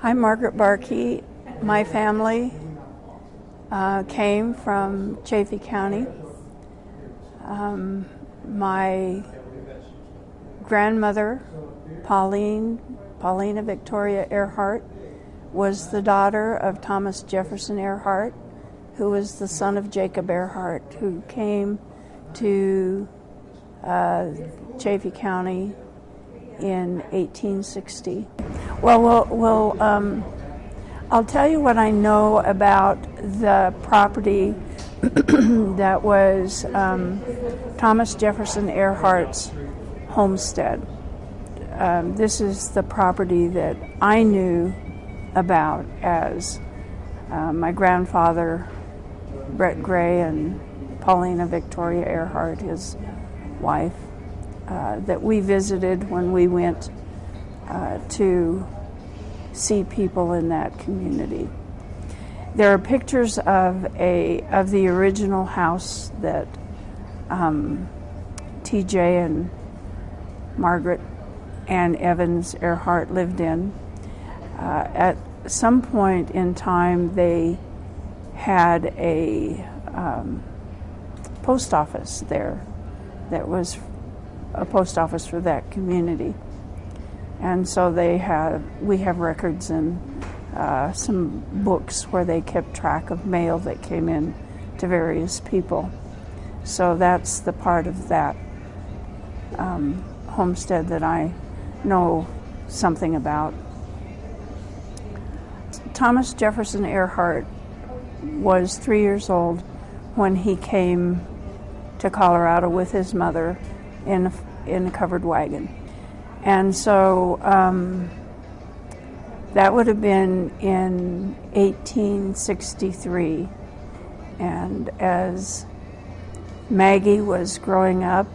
I'm Margaret Barkey. My family came from Chaffee County. My grandmother, Paulina Victoria Ehrhart, was the daughter of Thomas Jefferson Ehrhart, who was the son of Jacob Ehrhart, who came to Chaffee County in 1860. Well, I'll tell you what I know about the property that was Thomas Jefferson Ehrhart's homestead. This is the property that I knew about as my grandfather, Brett Gray, and Paulina Victoria Ehrhart, his wife, that we visited when we went to see people in that community. There are pictures of the original house that T.J. and Margaret Ann Evans Ehrhart lived in. At some point in time, they had a post office there that was a post office for that community. And so we have records and some books where they kept track of mail that came in to various people. So that's the part of that homestead that I know something about. Thomas Jefferson Ehrhart was 3 years old when he came to Colorado with his mother in a covered wagon. And so that would have been in 1863. And as Maggie was growing up,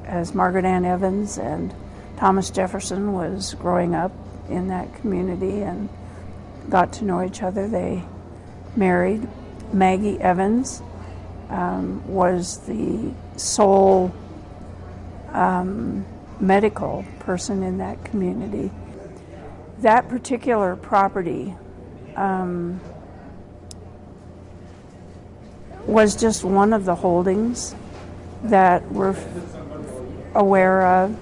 as Margaret Ann Evans and Thomas Jefferson was growing up in that community and got to know each other, they married. Maggie Evans was the sole medical person in that community. That particular property was just one of the holdings that we're aware of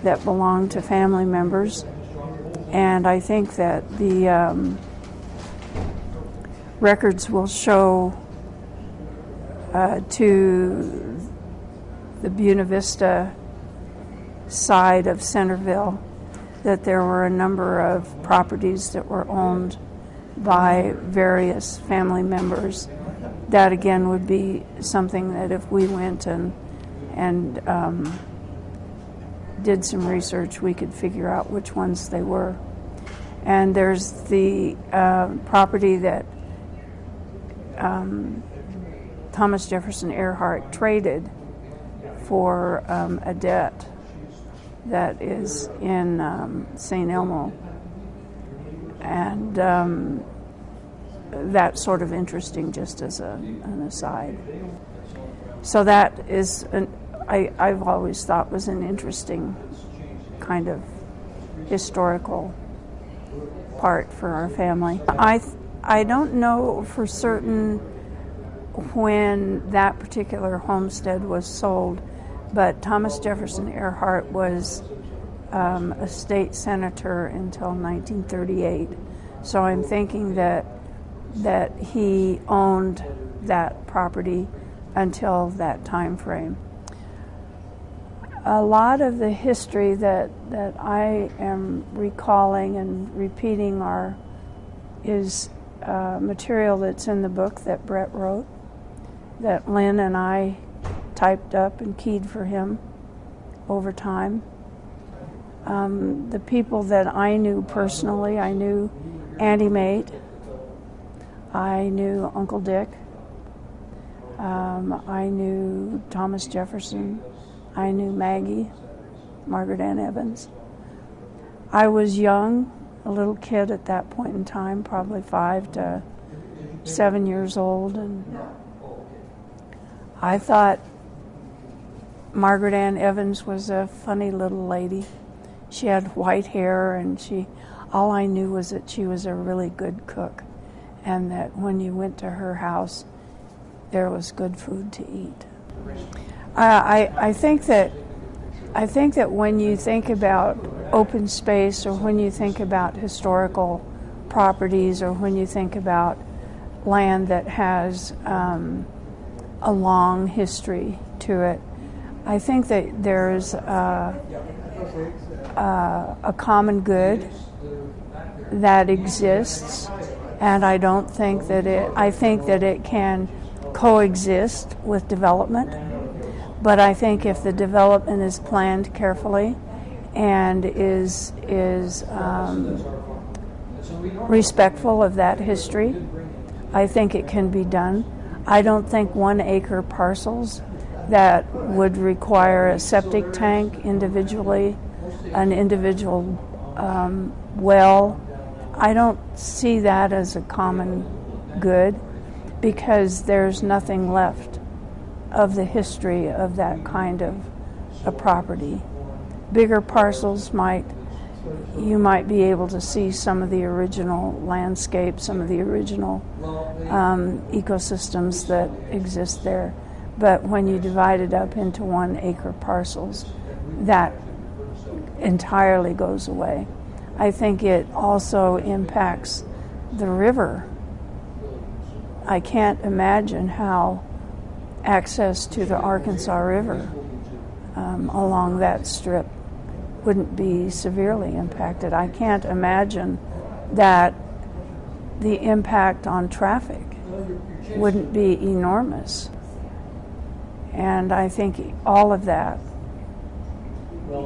that belonged to family members. And I think that the records will show to the Buena Vista side of Centerville that there were a number of properties that were owned by various family members. That again would be something that if we went and did some research, we could figure out which ones they were. And there's the property that Thomas Jefferson Ehrhart traded for a debt that is in St. Elmo. And that's sort of interesting just as an aside. So that is, I've always thought was an interesting kind of historical part for our family. I don't know for certain when that particular homestead was sold, but Thomas Jefferson Ehrhart was a state senator until 1938. So I'm thinking that he owned that property until that time frame. A lot of the history that I am recalling and repeating is material that's in the book that Brett wrote, that Lynn and I typed up and keyed for him over time. The people that I knew personally, I knew Auntie Mate, I knew Uncle Dick, I knew Thomas Jefferson, I knew Maggie, Margaret Ann Evans. I was young, a little kid at that point in time, probably 5 to 7 years old, and I thought Margaret Ann Evans was a funny little lady. She had white hair, and all I knew was that she was a really good cook, and that when you went to her house, there was good food to eat. I think that when you think about open space, or when you think about historical properties, or when you think about land that has a long history to it, I think that there's a common good that exists, and I think that it can coexist with development. But I think if the development is planned carefully and is respectful of that history, I think it can be done. I don't think 1 acre parcels that would require a septic tank individually, an individual well, I don't see that as a common good, because there's nothing left of the history of that kind of a property. Bigger parcels you might be able to see some of the original landscape, some of the original ecosystems that exist there. But when you divide it up into 1 acre parcels, that entirely goes away. I think it also impacts the river. I can't imagine how access to the Arkansas River along that strip wouldn't be severely impacted. I can't imagine that the impact on traffic wouldn't be enormous. And I think all of that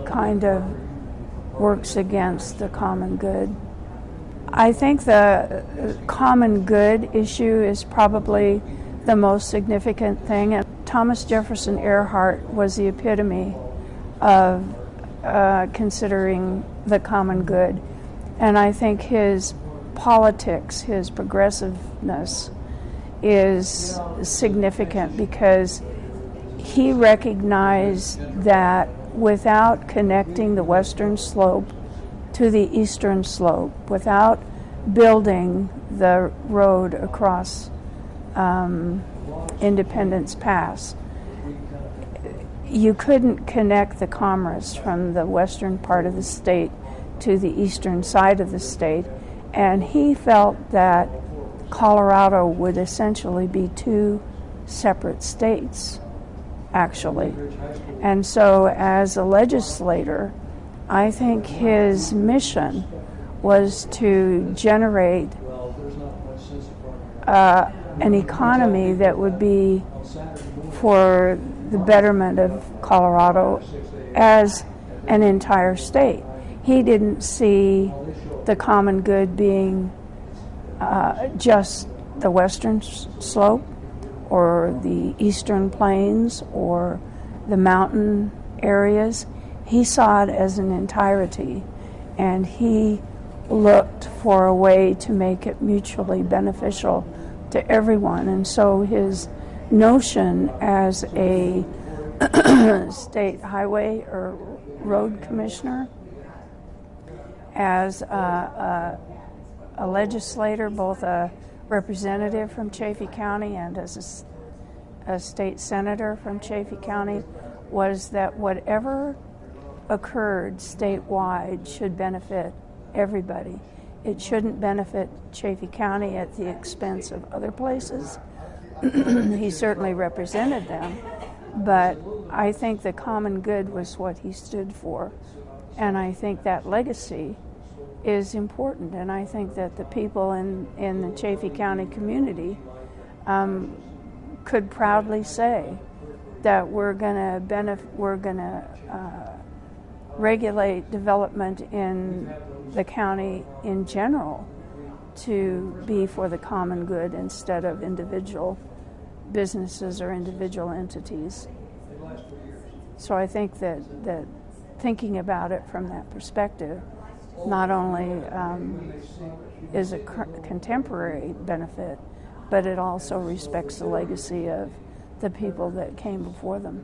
kind of works against the common good. I think the common good issue is probably the most significant thing. And Thomas Jefferson Ehrhart was the epitome of considering the common good. And I think his politics, his progressiveness, is significant because he recognized that without connecting the western slope to the eastern slope, without building the road across Independence Pass, you couldn't connect the commerce from the western part of the state to the eastern side of the state. And he felt that Colorado would essentially be 2 separate states, actually. And so as a legislator, I think his mission was to generate an economy that would be for the betterment of Colorado as an entire state. He didn't see the common good being just the western slope or the eastern plains or the mountain areas. He saw it as an entirety, and he looked for a way to make it mutually beneficial to everyone. And so his notion as a state highway or road commissioner, as a legislator, both a representative from Chaffee County and as a state senator from Chaffee County, was that whatever occurred statewide should benefit everybody. It shouldn't benefit Chaffee County at the expense of other places. He certainly represented them, but I think the common good was what he stood for. And I think that legacy is important, and I think that the people in the Chaffee County community could proudly say that we're going to regulate development in the county in general to be for the common good instead of individual businesses or individual entities. So I think that thinking about it from that perspective not only is a contemporary benefit, but it also respects the legacy of the people that came before them.